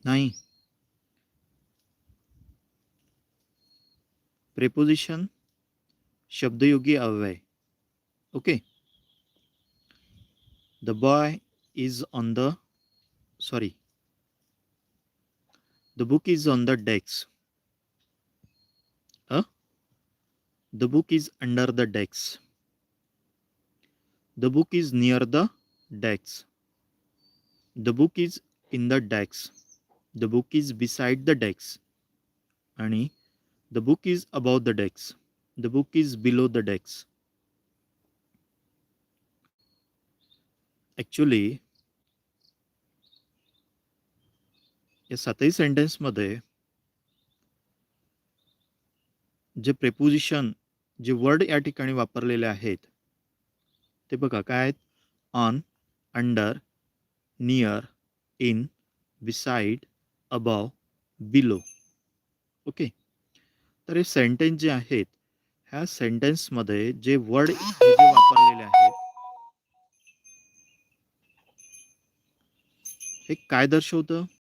नाही. प्रेपोजिशन शब्दयोगी अव्यय. Okay. The boy is on the sorry the book is on the desk. The book is under the desk. The book is near the desk. The book is in the desk. The book is beside the desk. आणि the book is about the desk. The book is below the desk. Actually या सातही सेंटेन्समध्ये जे preposition जे word या ठिकाणी वापरलेले आहेत ते बघा काय आहेत. On, under, near, in, beside, above, below. Okay. तर हे सेंटेन्स जे आहेत ह्या सेंटेन्समध्ये जे वर्ड हे जे वापरलेले आहेत हे काय दर्शवतं.